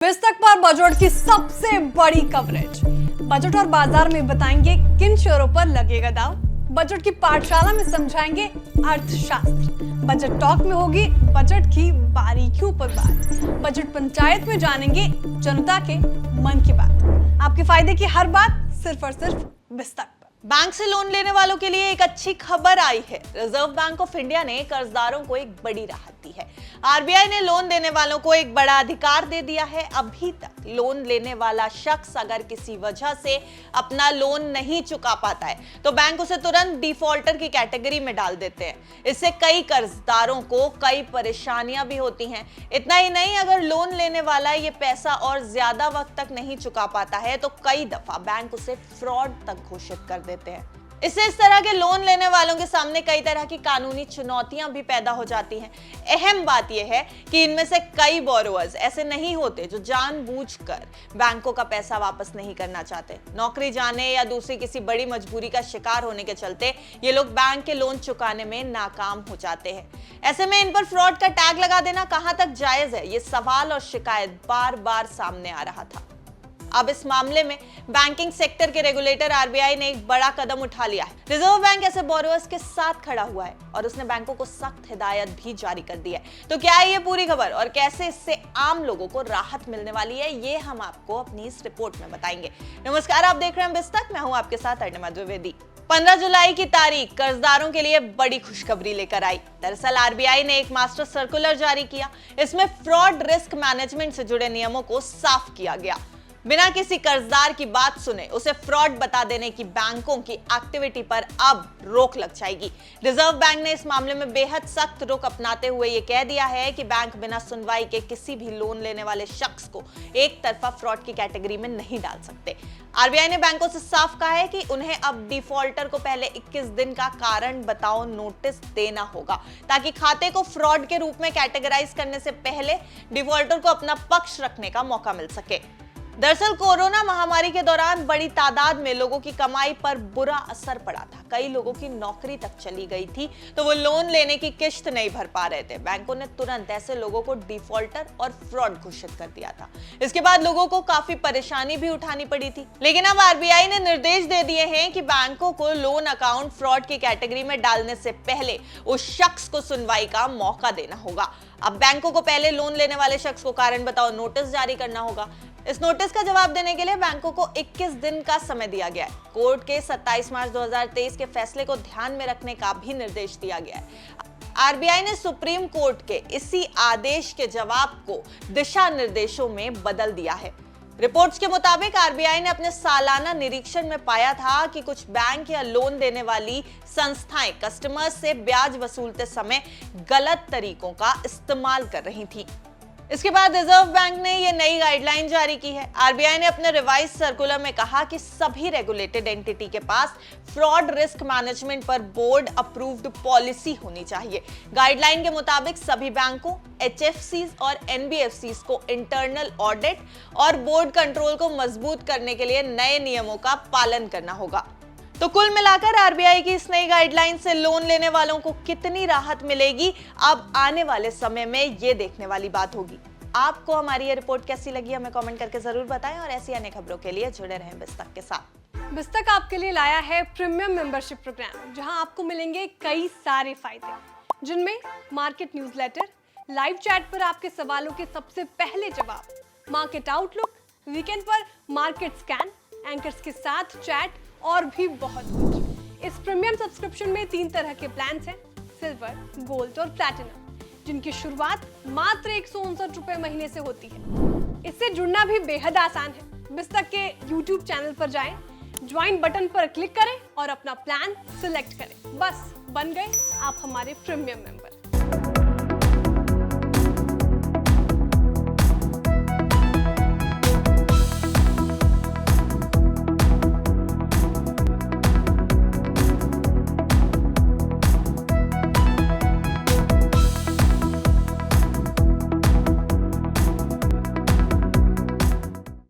बिस्तक पर बजट की सबसे बड़ी कवरेज। बजट और बाजार में बताएंगे किन शेयरों पर लगेगा दाव। बजट की पाठशाला में समझाएंगे अर्थशास्त्र। बजट टॉक में होगी बजट की बारीकियों पर बात। बजट पंचायत में जानेंगे जनता के मन की बात। आपके फायदे की हर बात सिर्फ और सिर्फ बिस्तक पर। बैंक से लोन लेने वालों के लिए एक अच्छी खबर आई है। रिजर्व बैंक ऑफ इंडिया ने कर्जदारों को एक बड़ी राहत दी है। आरबीआई ने लोन देने वालों को एक बड़ा अधिकार दे दिया है। अभी तक लोन लेने वाला शख्स अगर किसी वजह से अपना लोन नहीं चुका पाता है तो बैंक उसे तुरंत डिफॉल्टर की कैटेगरी में डाल देते हैं। इससे कई कर्जदारों को कई परेशानियां भी होती हैं। इतना ही नहीं, अगर लोन लेने वाला ये पैसा और ज्यादा वक्त तक नहीं चुका पाता है तो कई दफा बैंक उसे फ्रॉड तक घोषित कर देते हैं। इससे इस तरह के लोन लेने वालों के सामने कई तरह की कानूनी चुनौतियां भी पैदा हो जाती हैं। अहम बात यह है कि इनमें से कई बोरोवर्स ऐसे नहीं होते जो जानबूझकर बैंकों का पैसा वापस नहीं करना चाहते। नौकरी जाने या दूसरी किसी बड़ी मजबूरी का शिकार होने के चलते ये लोग बैंक के लोन चुकाने में नाकाम हो जाते हैं। ऐसे में इन पर फ्रॉड का टैग लगा देना कहां तक जायज है, ये सवाल और शिकायत बार बार सामने आ रहा था। अब इस मामले में बैंकिंग सेक्टर के रेगुलेटर आरबीआई ने एक बड़ा कदम उठा लिया है। रिजर्व बैंक ऐसे बोरोवर्स के साथ खड़ा हुआ है और उसने बैंकों को सख्त हिदायत भी जारी कर दी है। तो क्या है ये पूरी खबर और कैसे इससे आम लोगों को राहत मिलने वाली है, ये हम आपको अपनी इस रिपोर्ट में बताएंगे। नमस्कार, आप देख रहे हैं बिस्तक, मैं हूं आपके साथ अर्णिमा द्विवेदी। 15 जुलाई की तारीख कर्जदारों के लिए बड़ी खुशखबरी लेकर आई। दरअसल आरबीआई ने एक मास्टर सर्कुलर जारी किया। इसमें फ्रॉड रिस्क मैनेजमेंट से जुड़े नियमों को साफ किया गया। बिना किसी कर्जदार की बात सुने उसे फ्रॉड बता देने की बैंकों की एक्टिविटी पर अब रोक लग जाएगी। रिजर्व बैंक ने इस मामले में बेहद सख्त रुख अपनाते हुए ये कह दिया है कि बैंक बिना सुनवाई के किसी भी लोन लेने वाले शख्स को एक तरफा फ्रॉड की कैटेगरी में नहीं डाल सकते। आरबीआई ने बैंकों से साफ कहा है कि उन्हें अब डिफॉल्टर को पहले 21 दिन का कारण बताओ नोटिस देना होगा, ताकि खाते को फ्रॉड के रूप में कैटेगराइज करने से पहले डिफॉल्टर को अपना पक्ष रखने का मौका मिल सके। दरअसल कोरोना महामारी के दौरान बड़ी तादाद में लोगों की कमाई पर बुरा असर पड़ा था। कई लोगों की नौकरी तक चली गई थी तो वो लोन लेने की किश्त नहीं भर पा रहे थे। बैंकों ने तुरंत ऐसे लोगों को डिफॉल्टर और फ्रॉड घोषित कर दिया था। इसके बाद लोगों को काफी परेशानी भी उठानी पड़ी थी। लेकिन अब आरबीआई ने निर्देश दे दिए हैं कि बैंकों को लोन अकाउंट फ्रॉड की कैटेगरी में डालने से पहले उस शख्स को सुनवाई का मौका देना होगा। अब बैंकों को पहले लोन लेने वाले शख्स को कारण बताओ नोटिस जारी करना होगा। इस नोटिस का जवाब देने के लिए बैंकों को 21 दिन का समय दिया गया है। कोर्ट के 27 मार्च 2023 के फैसले को ध्यान में रखने का भी निर्देश दिया गया है। आरबीआई ने सुप्रीम कोर्ट के इसी आदेश के जवाब को दिशा निर्देशों में बदल दिया है। रिपोर्ट्स के मुताबिक आरबीआई ने अपने सालाना निरीक्षण में पाया था कि कुछ बैंक या लोन देने वाली संस्थाएं कस्टमर्स से ब्याज वसूलते समय गलत तरीकों का इस्तेमाल कर रही थी। इसके बाद रिजर्व बैंक ने ये नई गाइडलाइन जारी की है। आरबीआई ने अपने रिवाइज सर्कुलर में कहा कि सभी रेगुलेटेड एंटिटी के पास फ्रॉड रिस्क मैनेजमेंट पर बोर्ड अप्रूव्ड पॉलिसी होनी चाहिए। गाइडलाइन के मुताबिक सभी बैंकों, एचएफसीज और एनबीएफसीज को इंटरनल ऑडिट और बोर्ड कंट्रोल को मजबूत करने के लिए नए नियमों का पालन करना होगा। तो कुल मिलाकर आरबीआई की इस नई गाइडलाइन से लोन लेने वालों को कितनी राहत मिलेगी, अब आने वाले समय में ये देखने वाली बात होगी। आपको हमारी ये रिपोर्ट कैसी लगी हमें कमेंट करके जरूर बताएं और ऐसी अन्य खबरों के लिए जुड़े रहें बिस्तक के साथ। बिस्तक आपके लिए लाया है प्रीमियम मेंबरशिप प्रोग्राम, जहां आपको मिलेंगे कई सारे फायदे, जिनमें मार्केट न्यूज़लेटर, लाइव चैट पर आपके सवालों के सबसे पहले जवाब, मार्केट आउटलुक, वीकेंड पर मार्केट स्कैन, एंकर्स के साथ चैट और भी बहुत कुछ। इस प्रीमियम सब्सक्रिप्शन में 3 तरह के प्लान्स हैं, सिल्वर, गोल्ड और प्लैटिनम, जिनकी शुरुआत मात्र 159 रुपए महीने से होती है। इससे जुड़ना भी बेहद आसान है। बिस्तक के YouTube चैनल पर जाएं, ज्वाइन बटन पर क्लिक करें और अपना प्लान सिलेक्ट करें। बस बन गए आप हमारे प्रीमियम मेंबर।